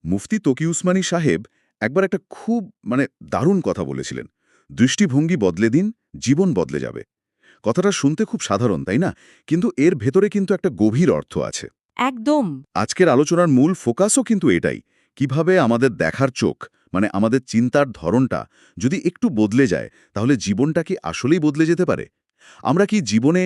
মুফতি তকি উসমানী সাহেব একবার একটা খুব দারুণ কথা বলেছিলেন। দৃষ্টিভঙ্গি বদলে দিন, জীবন বদলে যাবে। কথাটা শুনতে খুব সাধারণ, তাই না? কিন্তু এর ভেতরে কিন্তু একটা গভীর অর্থ আছে। একদম। আজকের আলোচনার মূল ফোকাসও কিন্তু এটাই। কিভাবে আমাদের দেখার চোখ, আমাদের চিন্তার ধরনটা যদি একটু বদলে যায়, তাহলে জীবনটা কি আসলেই বদলে যেতে পারে? আমরা কি জীবনে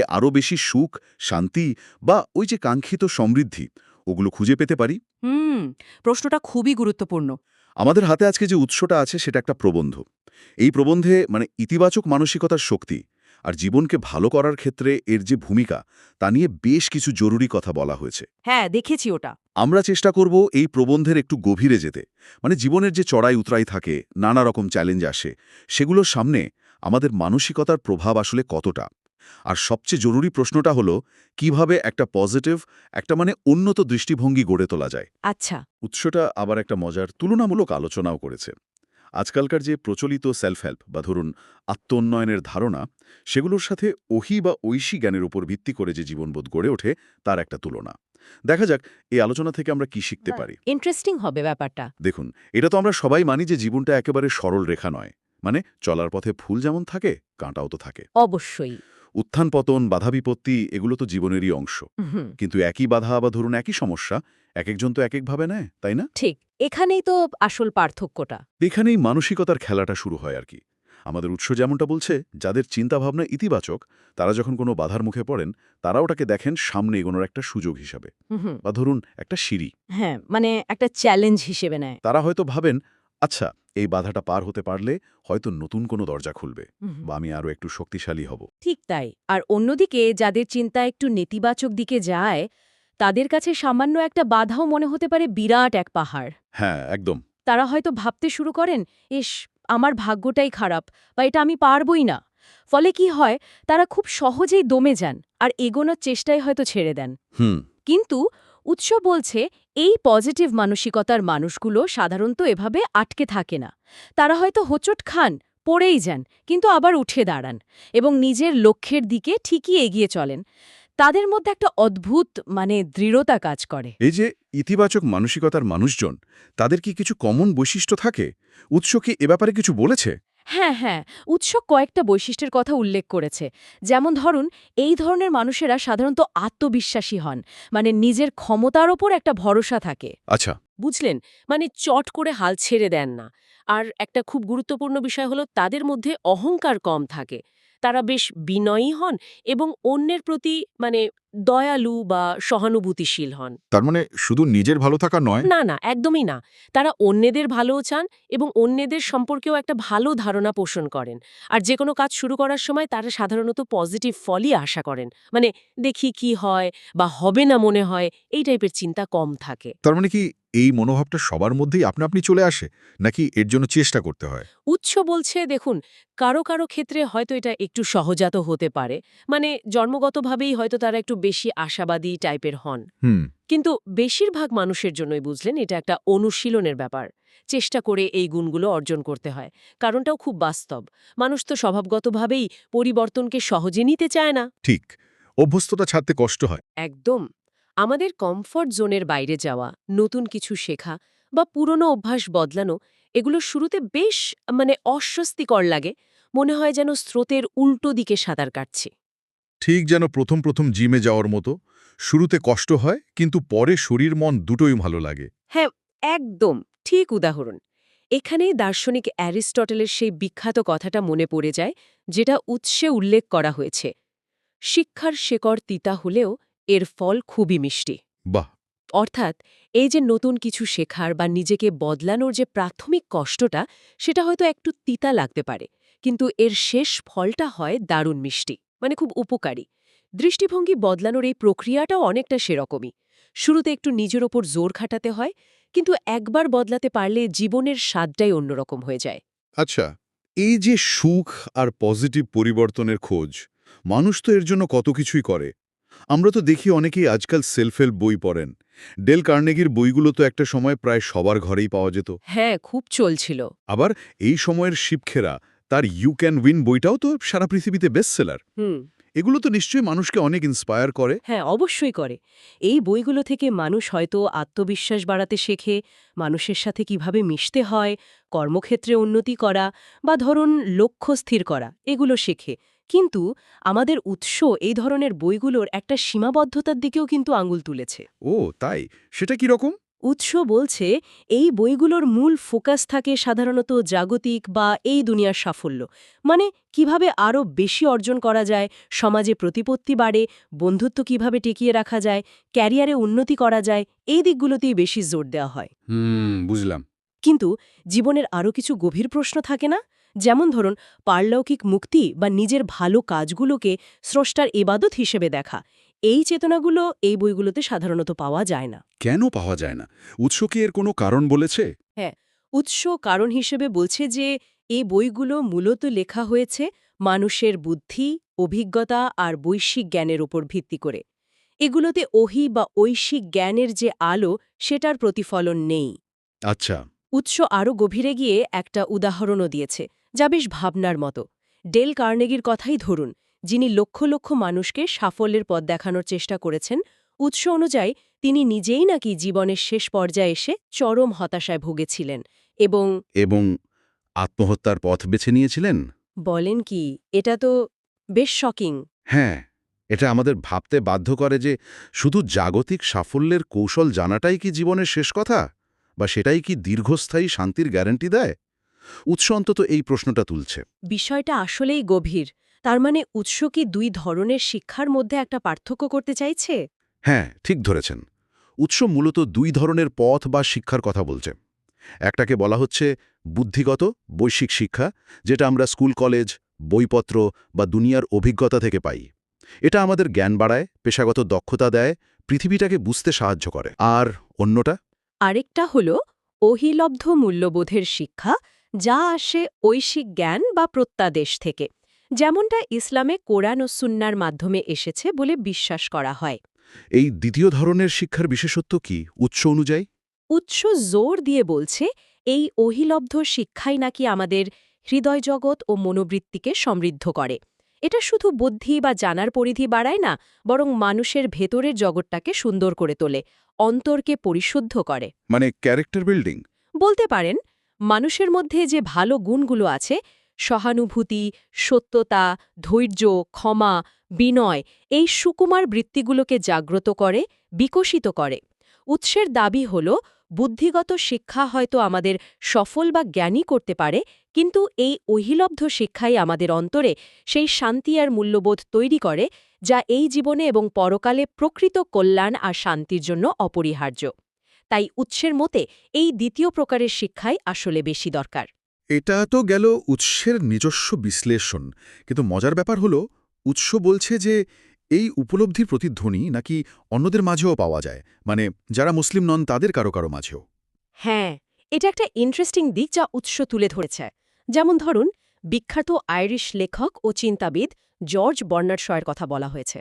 আরও বেশি সুখ, শান্তি বা ওই যে কাঙ্ক্ষিত সমৃদ্ধি, ওগুলো খুঁজে পেতে পারি? হুম, প্রশ্নটা খুবই গুরুত্বপূর্ণ। আমাদের হাতে আজকে যে উৎসটা আছে সেটা একটা প্রবন্ধ। এই প্রবন্ধে ইতিবাচক মানসিকতার শক্তি আর জীবনকে ভালো করার ক্ষেত্রে এর যে ভূমিকা, তা নিয়ে বেশ কিছু জরুরি কথা বলা হয়েছে। হ্যাঁ, দেখেছি ওটা। আমরা চেষ্টা করব এই প্রবন্ধের একটু গভীরে যেতে। জীবনের যে চড়াই উতরাই থাকে, নানা রকম চ্যালেঞ্জ আসে, সেগুলোর সামনে আমাদের মানসিকতার প্রভাব আসলে কতটা। আর সবচেয়ে জরুরি প্রশ্নটা হলো, কিভাবে একটা পজিটিভ, একটা উন্নত দৃষ্টিভঙ্গি গড়ে তোলা যায়। আচ্ছা। উৎসটা আবার একটা মজার তুলনামূলক আলোচনাও করেছে। আজকালকার যে প্রচলিত সেলফ হেল্প বা ধরুন আত্মোন্নয়নের ধারণা, সেগুলোর সাথে ওহি বা ঐশী জ্ঞানের উপর ভিত্তি করে যে জীবনবোধ গড়ে ওঠে, তার একটা তুলনা। দেখা যাক এই আলোচনা থেকে আমরা কি শিখতে পারি। ইন্টারেস্টিং হবে ব্যাপারটা। দেখুন, এটা তো আমরা সবাই মানি যে জীবনটা একেবারে সরল রেখা নয়। চলার পথে ফুল যেমন থাকে, কাঁটাও তো থাকে। অবশ্যই। উত্থান পতন, বাধা বিপত্তি, এগুলো তো জীবনেরই অংশ। হুম, কিন্তু একই বাধা বা ধরুন একই সমস্যা একেকজন তো একেকভাবে নেয়, তাই না? ঠিক। এখানেই তো আসল পার্থক্যটা। এখানেই মানসিকতার খেলাটা শুরু হয় আর কি। আমাদের উৎস যেমনটা বলছে, যাদের চিন্তাভাবনা ইতিবাচক, তারা যখন কোনো বাধার মুখে পড়েন, তারা ওটাকে দেখেন সামনে এগোনোর একটা সুযোগ হিসাবে, হুম, বা ধরুন একটা সিঁড়ি। হ্যাঁ, একটা চ্যালেঞ্জ হিসেবে নেয়। তারা হয়তো ভাবেন, আচ্ছা, এই বাধাটা পার হতে পারলে হয়তো নতুন কোনো দরজা খুলবে, হুম, বা আমি আরও একটু শক্তিশালী হব। ঠিক তাই। আর অন্যদিকে যাদের চিন্তা একটু নেতিবাচক দিকে যায়, তাদের কাছে সামান্য একটা বাধাও মনে হতে পারে বিরাট এক পাহাড়। হ্যাঁ, একদম। তারা হয়তো ভাবতে শুরু করেন, ইস, আমার ভাগ্যটাই খারাপ, বা এটা আমি পারবই না। ফলে কি হয়, তারা খুব সহজেই দমে যান আর এগোনোর চেষ্টাই হয়তো ছেড়ে দেন। হুম। কিন্তু উৎস বলছে, এই পজিটিভ মানসিকতার মানুষগুলো সাধারণত এভাবে আটকে থাকে না। তারা হয়তো হোঁচট খান, পড়েই যান, কিন্তু আবার উঠে দাঁড়ান এবং নিজের লক্ষ্যের দিকে ঠিকই এগিয়ে চলেন। তাদের মধ্যে একটা অদ্ভুত দৃঢ়তা কাজ করে। এই যে ইতিবাচক মানসিকতার মানুষজন, তাদের কি কিছু কমন বৈশিষ্ট্য থাকে? উৎস কি এ ব্যাপারে কিছু বলেছে? হ্যাঁ, হ্যাঁ, উৎস কয়েকটা বৈশিষ্ট্যের কথা উল্লেখ করেছে। যেমন ধরুন, এই ধরনের মানুষেরা সাধারণত আত্মবিশ্বাসী হন, নিজের ক্ষমতার ওপর একটা ভরসা থাকে। আচ্ছা। বুঝলেন? চট করে হাল ছেড়ে দেন না। আর একটা খুব গুরুত্বপূর্ণ বিষয় হলো তাদের মধ্যে অহংকার কম থাকে। তারা বেশ বিনয়ী হন এবং অন্যের প্রতি দয়ালু বা সহানুভূতিশীল হন। তার শুধু নিজের ভালো থাকা নয়। না, না, একদমই না। তারা অন্যদের ভালোও চান এবং অন্যদের সম্পর্কেও একটা ভালো ধারণা পোষণ করেন। আর যেকোনো কাজ শুরু করার সময় তারা সাধারণত পজিটিভ ফলই আশা করেন। দেখি কি হয় বা হবে না মনে হয়, এই টাইপের চিন্তা কম থাকে। তার কি এই মনোভাবটা সবার মধ্যেই আপনা আপনি চলে আসে, নাকি এর জন্য চেষ্টা করতে হয়? উৎস বলছে, দেখুন, কারো কারো ক্ষেত্রে হয়তো এটা একটু সহজাত হতে পারে। জন্মগতভাবেই হয়তো তারা একটু বেশি আশাবাদী টাইপের হন। হুম। কিন্তু বেশিরভাগ মানুষের জন্যই বুঝলেন এটা একটা অনুশীলনের ব্যাপার। চেষ্টা করে এই গুণগুলো অর্জন করতে হয়। কারণটাও খুব বাস্তব। মানুষ তো স্বভাবগতভাবেই পরিবর্তনকে সহজে নিতে চায় না। ঠিক। অভ্যস্ততা ছাড়তে কষ্ট হয়। একদম। আমাদের কমফর্ট জোনের বাইরে যাওয়া, নতুন কিছু শেখা বা পুরনো অভ্যাস বদলানো, এগুলো শুরুতে বেশ অস্বস্তিকর লাগে। মনে হয় যেন স্রোতের উল্টো দিকে সাঁতার কাটছি। ঠিক যেন প্রথম প্রথম জিমে যাওয়ার মতো। শুরুতে কষ্ট হয়, কিন্তু পরে শরীর মন দুটোই ভালো লাগে। হ্যাঁ, একদম ঠিক উদাহরণ। এখানেই দার্শনিক অ্যারিস্টটলের সেই বিখ্যাত কথাটা মনে পড়ে যায়, যেটা উৎসে উল্লেখ করা হয়েছে। শিক্ষার শেকড় তিতা হলেও এর ফল খুবই মিষ্টি। বাহ। অর্থাৎ এই যে নতুন কিছু শেখার বা নিজেকে বদলানোর যে প্রাথমিক কষ্টটা, সেটা হয়তো একটু তিতা লাগতে পারে, কিন্তু এর শেষ ফলটা হয় দারুণ মিষ্টি, খুব উপকারী। দৃষ্টিভঙ্গি বদলানোর এই প্রক্রিয়াটাও অনেকটা সেরকমই। শুরুতে একটু নিজের ওপর জোর খাটাতে হয়, কিন্তু একবার বদলাতে পারলে জীবনের স্বাদটাই অন্যরকম হয়ে যায়। আচ্ছা, এই যে সুখ আর পজিটিভ পরিবর্তনের খোঁজ, মানুষ তো এর জন্য কত কিছুই করে। আমরা তো দেখি অনেকেই আজকাল সেলফ হেল্প বই পড়েন। ডেল কার্নেগির বইগুলো তো একটা সময় প্রায় সবার ঘরেই পাওয়া যেত। হ্যাঁ, খুব চলছিল। আবার এই সময়ের শিবখেরা তার ইউ ক্যান উইন বইটাও তো সারা পৃথিবীতে বেস্টসেলার। হুম। এগুলো তো নিশ্চয়ই মানুষকে অনেক ইন্সপায়ার করে। হ্যাঁ, অবশ্যই করে। এই বইগুলো থেকে মানুষ হয়তো আত্মবিশ্বাস বাড়াতে শেখে, মানুষের সাথে কিভাবে মিশতে হয়, কর্মক্ষেত্রে উন্নতি করা বা ধরুন লক্ষ্য স্থির করা, এগুলো শেখে। কিন্তু আমাদের উৎস এই ধরনের বইগুলোর একটা সীমাবদ্ধতার দিকেও কিন্তু আঙুল তুলেছে। ও তাই? সেটা কি রকম? উৎস বলছে এই বইগুলোর মূল ফোকাস থাকে সাধারণত জাগতিক বা এই দুনিয়ার সাফল্য, মানে কিভাবে আরও বেশি অর্জন করা যায়, সমাজে প্রতিপত্তি বাড়ে, বন্ধুত্ব কিভাবে টিকিয়ে রাখা যায়, ক্যারিয়ারে উন্নতি করা যায়, এই দিকগুলোতেই বেশি জোর দেওয়া হয়। বুঝলাম। কিন্তু জীবনের আরও কিছু গভীর প্রশ্ন থাকে না? যেমন ধরুন পারলৌকিক মুক্তি বা নিজের ভালো কাজগুলোকে স্রষ্টার ইবাদত হিসেবে দেখা, এই চেতনাগুলো এই বইগুলোতে সাধারণত পাওয়া যায় না। কেন পাওয়া যায় না? উৎস কি এর কোনো কারণ বলেছে? হ্যাঁ, উৎস কারণ হিসেবে বলছে যে এই বইগুলো মূলত লেখা হয়েছে মানুষের বুদ্ধি, অভিজ্ঞতা আর বৈশ্বিক জ্ঞানের উপর ভিত্তি করে। এগুলোতে ওহি বা ঐশিক জ্ঞানের যে আলো, সেটার প্রতিফলন নেই। আচ্ছা। উৎস আরও গভীরে গিয়ে একটা উদাহরণও দিয়েছে, যা বেশ ভাবনার মতো। ডেল কার্নেগির কথাই ধরুন, যিনি লক্ষ লক্ষ মানুষকে সাফল্যের পথ দেখানোর চেষ্টা করেছেন। উৎস অনুযায়ী তিনি নিজেই নাকি জীবনের শেষ পর্যায়ে এসে চরম হতাশায় ভুগেছিলেন এবং এবং আত্মহত্যার পথ বেছে নিয়েছিলেন? বলেন কি, এটা তো বেশ শকিং। হ্যাঁ, এটা আমাদের ভাবতে বাধ্য করে যে শুধু জাগতিক সাফল্যের কৌশল জানাটাই কি জীবনের শেষ কথা? বা সেটাই কি দীর্ঘস্থায়ী শান্তির গ্যারান্টি দেয়? উৎস অন্তত এই প্রশ্নটা তুলছে। বিষয়টা আসলেই গভীর। তার মানে উৎস কি দুই ধরনের শিক্ষার মধ্যে একটা পার্থক্য করতে চাইছে? হ্যাঁ, ঠিক ধরেছেন। উৎস মূলত দুই ধরনের পথ বা শিক্ষার কথা বলছে। একটাকে বলা হচ্ছে বুদ্ধিগত বৈশ্বিক শিক্ষা, যেটা আমরা স্কুল কলেজ, বইপত্র বা দুনিয়ার অভিজ্ঞতা থেকে পাই। এটা আমাদের জ্ঞান বাড়ায়, পেশাগত দক্ষতা দেয়, পৃথিবীটাকে বুঝতে সাহায্য করে। আর অন্যটা? আরেকটা হল অহিলব্ধ মূল্যবোধের শিক্ষা, যা আসে ঐশিক জ্ঞান বা প্রত্যাদেশ থেকে, যেমনটা ইসলামে কোরআন ও সুন্নার মাধ্যমে এসেছে বলে বিশ্বাস করা হয়। এই দ্বিতীয় ধরনের শিক্ষার বিশেষত্ব কি উৎস অনুযায়ী? উৎস জোর দিয়ে বলছে এই অহিলব্ধ শিক্ষাই নাকি আমাদের হৃদয়জগৎ ও মনোবৃত্তিকে সমৃদ্ধ করে। এটা শুধু বুদ্ধি বা জানার পরিধি বাড়ায় না, বরং মানুষের ভেতরের জগৎটাকে সুন্দর করে তোলে, অন্তরকে পরিশুদ্ধ করে। মানে ক্যারেক্টার বিল্ডিং? বলতে পারেন, মানুষের মধ্যে যে ভালো গুণগুলো আছে, সহানুভূতি, সত্যতা, ধৈর্য, ক্ষমা, বিনয়, এই সুকুমার বৃত্তিগুলোকে জাগ্রত করে, বিকশিত করে। উৎসের দাবি হল বুদ্ধিগত শিক্ষা হয়তো আমাদের সফল বা জ্ঞানী করতে পারে, কিন্তু এই অহিলব্ধ শিক্ষাই আমাদের অন্তরে সেই শান্তি আর মূল্যবোধ তৈরি করে, যা এই জীবনে এবং পরকালে প্রকৃত কল্যাণ আর শান্তির জন্য অপরিহার্য। তাই উৎসের মতে এই দ্বিতীয় প্রকারের শিক্ষাই আসলে বেশি দরকার। এটা তো গেল উৎসের নিজস্ব বিশ্লেষণ, কিন্তু মজার ব্যাপার হলো উৎস বলছে যে এই উপলব্ধির প্রতিধ্বনি নাকি অন্যদের মাঝেও পাওয়া যায়, মানে যারা মুসলিম নন তাদের কারো কারো মাঝেও। হ্যাঁ, এটা একটা ইন্টারেস্টিং দিক যা উৎস তুলে ধরেছে। যেমন ধরুন, বিখ্যাত আইরিশ লেখক ও চিন্তাবিদ জর্জ বার্নার্ড শয়ের কথা বলা হয়েছে।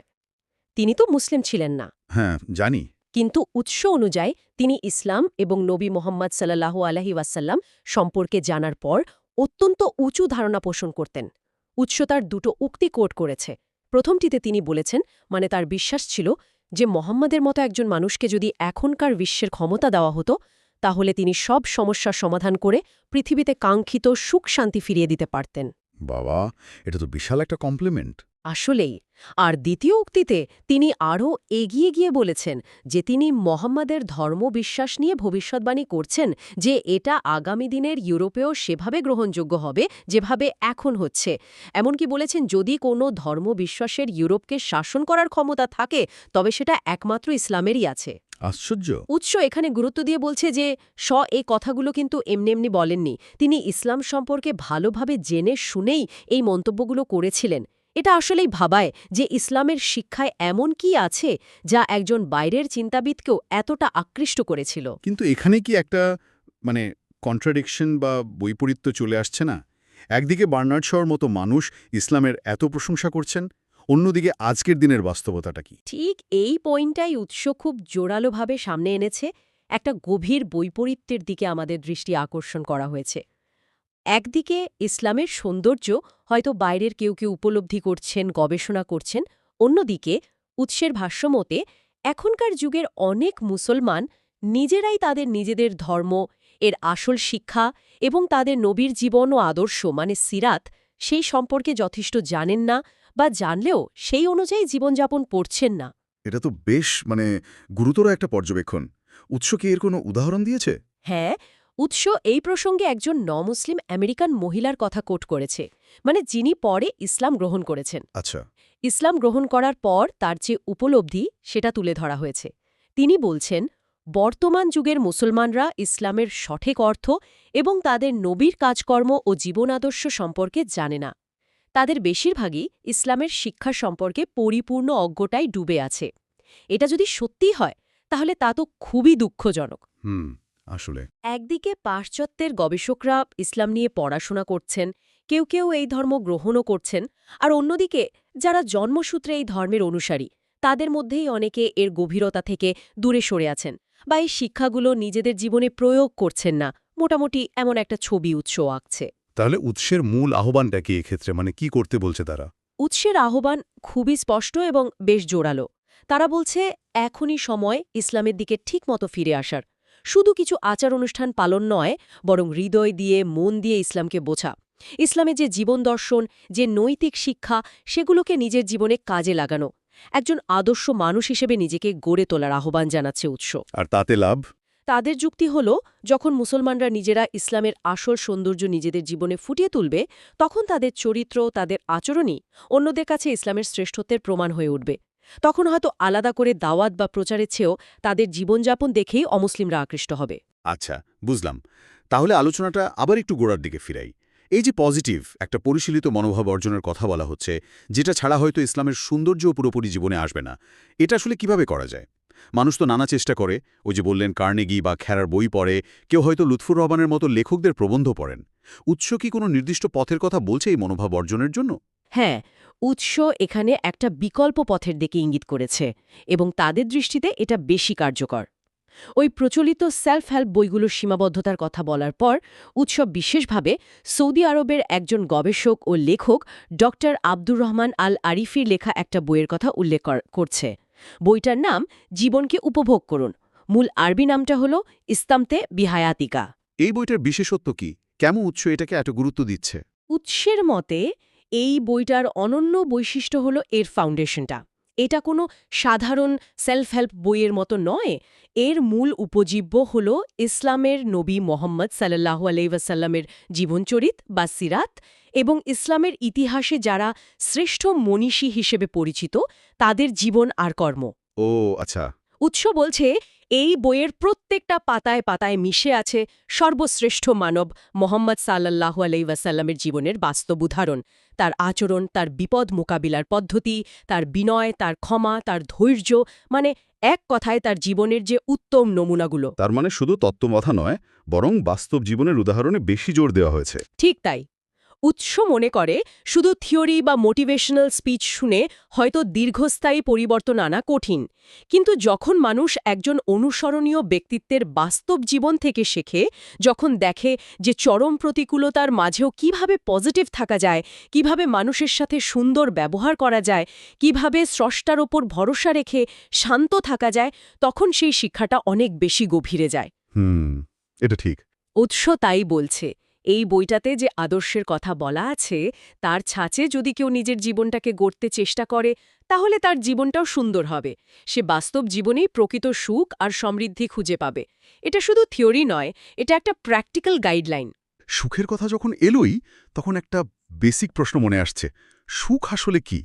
তিনি তো মুসলিম ছিলেন না, হ্যাঁ, জানি। কিন্তু উৎস অনুযায়ী তিনি ইসলাম এবং নবী মোহাম্মদ সাল্লাল্লাহু আলাইহি ওয়াসাল্লাম সম্পর্কে জানার পর অত্যন্ত উঁচু ধারণা পোষণ করতেন। উৎস তার দুটো উক্তি কোট করেছে। প্রথমটিতে তিনি বলেছেন, মানে তার বিশ্বাস ছিল যে মোহাম্মদের মতো একজন মানুষকে যদি এখনকার বিশ্বের ক্ষমতা দেওয়া হতো, তাহলে তিনি সব সমস্যার সমাধান করে পৃথিবীতে কাঙ্ক্ষিত সুখ শান্তি ফিরিয়ে দিতে পারতেন। বাবা, এটা তো বিশাল একটা কমপ্লিমেন্ট। আসলেই। আর দ্বিতীয় উক্তিতে তিনি আরও এগিয়ে গিয়ে বলেছেন যে তিনি মোহাম্মদের ধর্মবিশ্বাস নিয়ে ভবিষ্যৎবাণী করছেন যে এটা আগামী দিনের ইউরোপেও সেভাবে গ্রহণযোগ্য হবে যেভাবে এখন হচ্ছে। এমনকি বলেছেন যদি কোনো ধর্মবিশ্বাসের ইউরোপকে শাসন করার ক্ষমতা থাকে, তবে সেটা একমাত্র ইসলামেরই আছে। আশ্চর্য। উৎস এখানে গুরুত্ব দিয়ে বলছে যে এই কথাগুলো কিন্তু এমনি এমনি বলেননি। তিনি ইসলাম সম্পর্কে ভালোভাবে জেনে শুনেই এই মন্তব্যগুলো করেছিলেন। এটা আসলেই ভাবায় যে ইসলামের শিক্ষায় এমন কি আছে যা একজন বাইরের চিন্তাবিদকেও এতটা আকৃষ্ট করেছিল। কিন্তু এখানে কি একটা মানে কন্ট্রাডিকশন বা বৈপরীত্য চলে আসছে না? একদিকে বার্নার্ড শর মতো মানুষ ইসলামের এত প্রশংসা করছেন, অন্যদিকে আজকের দিনের বাস্তবতাটা কি? ঠিক এই পয়েন্টটাই উৎস খুব জোরালোভাবে সামনে এনেছে। একটা গভীর বৈপরীত্যের দিকে আমাদের দৃষ্টি আকর্ষণ করা হয়েছে। একদিকে ইসলামের সৌন্দর্য হয়তো বাইরের কেউ কেউ উপলব্ধি করছেন, গবেষণা করছেন, অন্যদিকে উৎসের ভাষ্যমতে এখনকার যুগের অনেক মুসলমান নিজেরাই তাদের নিজেদের ধর্ম, এর আসল শিক্ষা এবং তাদের নবীর জীবন ও আদর্শ মানে সিরাত সেই সম্পর্কে যথেষ্ট জানেন না বা জানলেও সেই অনুযায়ী জীবনযাপন করছেন না। এটা তো বেশ গুরুতর একটা পর্যবেক্ষণ। উৎস কি এর কোনো উদাহরণ দিয়েছে? হ্যাঁ, উৎস এই প্রসঙ্গে একজন নমুসলিম আমেরিকান মহিলার কথা কোট করেছে, মানে যিনি পরে ইসলাম গ্রহণ করেছেন। আচ্ছা। ইসলাম গ্রহণ করার পর তার যে উপলব্ধি সেটা তুলে ধরা হয়েছে। তিনি বলছেন, বর্তমান যুগের মুসলমানরা ইসলামের সঠিক অর্থ এবং তাদের নবীর কাজকর্ম ও জীবন আদর্শ সম্পর্কে জানে না। তাদের বেশিরভাগই ইসলামের শিক্ষা সম্পর্কে পরিপূর্ণ অজ্ঞতায় ডুবে আছে। এটা যদি সত্যি হয় তাহলে তা তো খুবই দুঃখজনক। আসলে একদিকে পাশ্চাত্যের গবেষকরা ইসলাম নিয়ে পড়াশোনা করছেন, কেউ কেউ এই ধর্ম গ্রহণও করছেন, আর অন্যদিকে যারা জন্মসূত্রে এই ধর্মের অনুসারী তাদের মধ্যেই অনেকে এর গভীরতা থেকে দূরে সরে আছেন বা এই শিক্ষাগুলো নিজেদের জীবনে প্রয়োগ করছেন না। মোটামুটি এমন একটা ছবি উৎস আঁকছে। তাহলে উৎসের মূল আহ্বানটা কি এক্ষেত্রে, কি করতে বলছে তারা? উৎসের আহ্বান খুবই স্পষ্ট এবং বেশ জোরালো। তারা বলছে এখনই সময় ইসলামের দিকে ঠিকমতো ফিরে আসার। শুধু কিছু আচার অনুষ্ঠান পালন নয়, বরং হৃদয় দিয়ে মন দিয়ে ইসলামকে বোঝা। ইসলামে যে জীবন দর্শন, যে নৈতিক শিক্ষা, সেগুলোকে নিজের জীবনে কাজে লাগানো। একজন আদর্শ মানুষ হিসেবে নিজেকে গড়ে তোলার আহ্বান জানাচ্ছে উৎস। আর তাতে লাভ? তাদের যুক্তি হল, যখন মুসলমানরা নিজেরা ইসলামের আসল সৌন্দর্য নিজেদের জীবনে ফুটিয়ে তুলবে, তখন তাদের চরিত্র, তাদের আচরণই অন্যদের কাছে ইসলামের শ্রেষ্ঠত্বের প্রমাণ হয়ে উঠবে। তখন হয়তো আলাদা করে দাওয়াত বা প্রচারের চেয়েও তাদের জীবনযাপন দেখেই অমুসলিমরা আকৃষ্ট হবে। আচ্ছা, বুঝলাম। তাহলে আলোচনাটা আবার একটু গোড়ার দিকে ফিরাই। এই যে পজিটিভ একটা পরিশীলিত মনোভাব অর্জনের কথা বলা হচ্ছে, যেটা ছাড়া হয়তো ইসলামের সৌন্দর্য পুরোপুরি জীবনে আসবে না, এটা আসলে কিভাবে করা যায়? মানুষ তো নানা চেষ্টা করে, ওই যে বললেন কার্নেগি বা খেরার বই পড়ে, কেউ হয়তো লুৎফুর রহমানের মতো লেখকদের প্রবন্ধ পড়েন। উৎস কি কোনো নির্দিষ্ট পথের কথা বলছে এই মনোভাব অর্জনের জন্য? হ্যাঁ, উৎস এখানে একটা বিকল্প পথের দিকে ইঙ্গিত করেছে এবং তাদের দৃষ্টিতে এটা বেশি কার্যকর। ওই প্রচলিত সেলফ হেল্প বইগুলোর সীমাবদ্ধতার কথা বলার পর উৎসব বিশেষভাবে সৌদি আরবের একজন গবেষক ও লেখক ডক্টর আব্দুর রহমান আল আরিফির লেখা একটা বইয়ের কথা উল্লেখ করছে। বইটার নাম জীবনকে উপভোগ করুন। মূল আরবি নামটা হল ইস্তামতে বিহায়াতিকা। এই বইটার বিশেষত্ব কি? কেমন উৎস এটাকে এত গুরুত্ব দিচ্ছে? উৎসের মতে এই বইটার অনন্য বৈশিষ্ট্য হল এর ফাউন্ডেশনটা। এটা কোনো সাধারণ সেলফ হেল্প বইয়ের মতো নয়। এর মূল উপজীব্য হল ইসলামের নবী মোহাম্মদ সাল্লাল্লাহু আলাইহি ওয়াসাল্লামের জীবনচরিত বা সিরাত এবং ইসলামের ইতিহাসে যারা শ্রেষ্ঠ মনীষী হিসেবে পরিচিত তাদের জীবন আর কর্ম। ও আচ্ছা। উৎস বলছে এই বইয়ের প্রত্যেকটা পাতায় পাতায় মিশে আছে সর্বশ্রেষ্ঠ মানব মোহাম্মদ সাল্লাল্লাহু আলাইহি ওয়াসাল্লামের জীবনের বাস্তব উদাহরণ, তার আচরণ, তার বিপদ মোকাবিলার পদ্ধতি, তার বিনয়, তার ক্ষমা, তার ধৈর্য, মানে এক কথায় তার জীবনের যে উত্তম নমুনাগুলো। তার মানে শুধু তত্ত্বমাথা নয়, বরং বাস্তব জীবনের উদাহরণে বেশি জোর দেওয়া হয়েছে। ঠিক তাই। উৎস মনে করে শুধু থিওরি বা মোটিভেশনাল স্পিচ শুনে হয়তো দীর্ঘস্থায়ী পরিবর্তন আনা কঠিন, কিন্তু যখন মানুষ একজন অনুসরণীয় ব্যক্তিত্বের বাস্তব জীবন থেকে শেখে, যখন দেখে যে চরম প্রতিকূলতার মাঝেও কিভাবে পজিটিভ থাকা যায়, কিভাবে মানুষের সাথে সুন্দর ব্যবহার করা যায়, কিভাবে স্রষ্টার ওপর ভরসা রেখে শান্ত থাকা যায়, তখন সেই শিক্ষাটা অনেক বেশি গভীরে যায়। এটা ঠিক। উৎস তাই বলছে, এই বইটাতে যে আদর্শের কথা বলা আছে তার ছাঁচে যদি কেউ নিজের জীবনটাকে গড়তে চেষ্টা করে, তাহলে তার জীবনটাও সুন্দর হবে। সে বাস্তব জীবনেই প্রকৃত সুখ আর সমৃদ্ধি খুঁজে পাবে। এটা শুধু থিওরি নয়, এটা একটা প্র্যাকটিক্যাল গাইডলাইন। সুখের কথা যখন এলোই, তখন একটা বেসিক প্রশ্ন মনে আসছে, সুখ আসলে কি?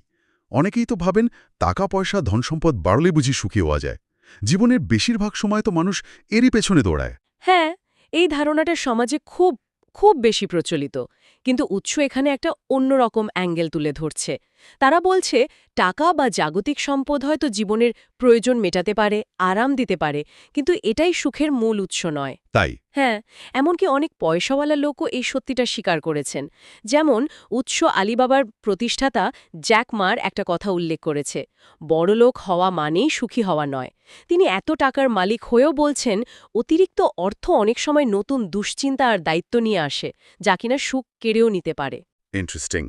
অনেকেই তো ভাবেন টাকা পয়সা ধনসম্পদ বাড়লে বুঝি সুখী হওয়া যায়। জীবনের বেশিরভাগ সময় তো মানুষ এরই পেছনে দৌড়ায়। হ্যাঁ, এই ধারণাটা সমাজে খুব খুব বেশি প্রচলিত, কিন্তু উৎস এখানে একটা অন্যরকম অ্যাঙ্গেল তুলে ধরছে। তারা বলছে টাকা বা জাগতিক সম্পদ হয়তো জীবনের প্রয়োজন মেটাতে পারে, আরাম দিতে পারে, কিন্তু এটাই সুখের মূল উৎস নয়। তাই হ্যাঁ, এমনকি অনেক পয়সাওয়ালা লোকও এই সত্যিটা স্বীকার করেছেন। যেমন উৎস আলিবাবার প্রতিষ্ঠাতা জ্যাক মার একটা কথা উল্লেখ করেছে, বড়লোক হওয়া মানেই সুখী হওয়া নয়। তিনি এত টাকার মালিক হয়েও বলছেন, অতিরিক্ত অর্থ অনেক সময় নতুন দুশ্চিন্তা আর দায়িত্ব নিয়ে আসে, যা কিনা সুখ কেড়েও নিতে পারে। ইন্টারেস্টিং।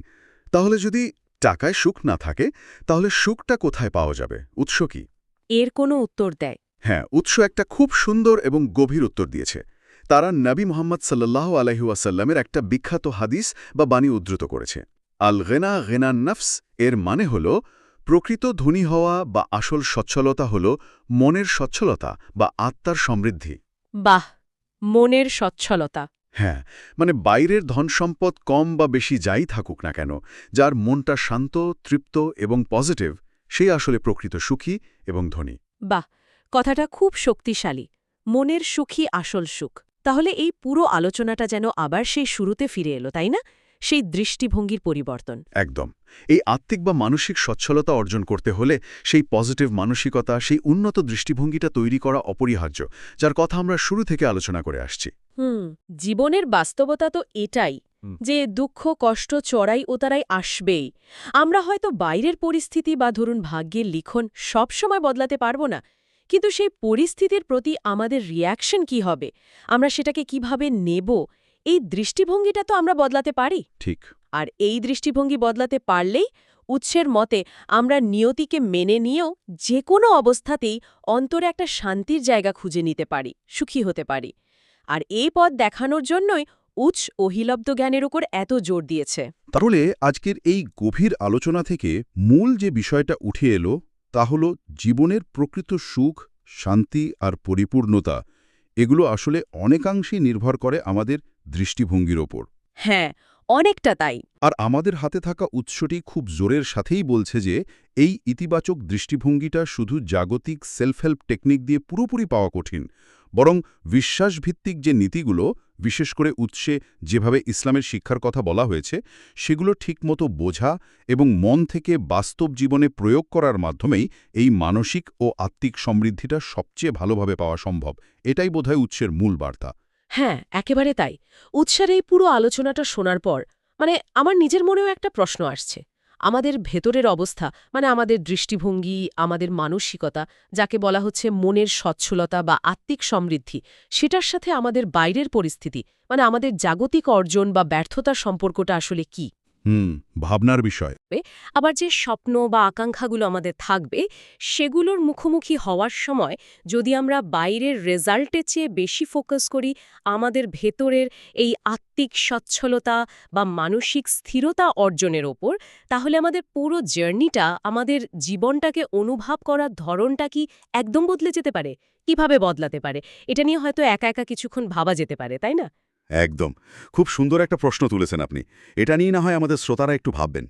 তাহলে যদি টাকায় সুখ না থাকে তাহলে সুখটা কোথায় পাওয়া যাবে? উৎস কি? এর কোনো উত্তর দেয়। হ্যাঁ, উৎস একটা খুব সুন্দর এবং গভীর উত্তর দিয়েছে। তারা নবী মুহাম্মদ সাল্লাল্লাহু আলাইহি ওয়াসাল্লামের একটা বিখ্যাত হাদিস বা বাণী উদ্ধৃত করেছে। আল গেনা গেনান নফস এর মানে হল প্রকৃত ধনী হওয়া বা আসল সচ্ছলতা হল মনের সচ্ছলতা বা আত্মার সমৃদ্ধি। বাহ, মনের সচ্ছলতা। হ্যাঁ, মানে বাইরের ধনসম্পদ কম বা বেশি যাই থাকুক না কেন, যার মনটা শান্ত, তৃপ্ত এবং পজিটিভ, সেই আসলে প্রকৃত সুখী এবং ধনী। বাহ, কথাটা খুব শক্তিশালী। মনের সুখই আসল সুখ। তাহলে এই পুরো আলোচনাটা যেন আবার সেই শুরুতে ফিরে এলো, তাই না? সেই দৃষ্টিভঙ্গির পরিবর্তন। একদম। এই আত্মিক বা মানসিক সচ্ছলতা অর্জন করতে হলে সেই পজিটিভ মানসিকতা, সেই উন্নত দৃষ্টিভঙ্গিটা তৈরি করা অপরিহার্য, যার কথা আমরা শুরু থেকে আলোচনা করে আসছি। জীবনের বাস্তবতা তো এটাই যে দুঃখ, কষ্ট, চড়াই উতারাই আসবেই। আমরা হয়তো বাইরের পরিস্থিতি বা ধরুন ভাগ্যের লিখন সবসময় বদলাতে পারবো না, কিন্তু সেই পরিস্থিতির প্রতি আমাদের রিয়াকশন কি হবে, আমরা সেটাকে কিভাবে নেব, এই দৃষ্টিভঙ্গিটা তো আমরা বদলাতে পারি। ঠিক। আর এই দৃষ্টিভঙ্গি বদলাতে পারলেই উৎসের মতে আমরা নিয়তিকে মেনে নিয়েও যে কোনো অবস্থাতেই অন্তরে একটা শান্তির জায়গা খুঁজে নিতে পারি, সুখী হতে পারি। আর এই পথ দেখানোর জন্যই উৎস অহিলব্ধ জ্ঞানের উপর এত জোর দিয়েছে। তাহলে আজকের এই গভীর আলোচনা থেকে মূল যে বিষয়টা উঠে এলো তা হল জীবনের প্রকৃত সুখ, শান্তি আর পরিপূর্ণতা এগুলো আসলে অনেকাংশেই নির্ভর করে আমাদের দৃষ্টিভঙ্গির ওপর। হ্যাঁ, অনেকটা তাই। আর আমাদের হাতে থাকা উৎসটি খুব জোরের সাথেই বলছে যে এই ইতিবাচক দৃষ্টিভঙ্গিটা শুধু জাগতিক সেলফ হেল্প টেকনিক দিয়ে পুরোপুরি পাওয়া কঠিন, বরং বিশ্বাসভিত্তিক যে নীতিগুলো, বিশেষ করে উৎসে যেভাবে ইসলামের শিক্ষার কথা বলা হয়েছে, সেগুলো ঠিকমতো বোঝা এবং মন থেকে বাস্তব জীবনে প্রয়োগ করার মাধ্যমেই এই মানসিক ও আত্মিক সমৃদ্ধিটা সবচেয়ে ভালোভাবে পাওয়া সম্ভব। এটাই বোধহয় উৎসের মূল বার্তা। হ্যাঁ, একেবারে তাই। উৎসের এই পুরো আলোচনাটা শোনার পর আমার নিজের মনেও একটা প্রশ্ন আসছে। আমাদের ভেতরের অবস্থা, আমাদের দৃষ্টিভঙ্গি, আমাদের মানসিকতা, যাকে বলা হচ্ছে মনের সচ্ছলতা বা আত্মিক সমৃদ্ধি, সেটার সাথে আমাদের বাইরের পরিস্থিতি, আমাদের জাগতিক অর্জন বা ব্যর্থতার সম্পর্কটা আসলে কি? ভাবনার বিষয়। আবার যে স্বপ্ন বা আকাঙ্ক্ষাগুলো আমাদের থাকবে, সেগুলোর মুখোমুখি হওয়ার সময় যদি আমরা বাইরের রেজাল্টের চেয়ে বেশি ফোকাস করি আমাদের ভেতরের এই আত্মিক সচ্ছলতা বা মানসিক স্থিরতা অর্জনের ওপর, তাহলে আমাদের পুরো জার্নিটা, আমাদের জীবনটাকে অনুভব করার ধরনটা কি একদম বদলে যেতে পারে? কিভাবে বদলাতে পারে? এটা নিয়ে হয়তো একা একা কিছুক্ষণ ভাবা যেতে পারে, তাই না? একদম। খুব সুন্দর একটা প্রশ্ন তুলেছেন আপনি। এটা নিয়ে না হয় আমাদের শ্রোতারা একটু ভাববেন।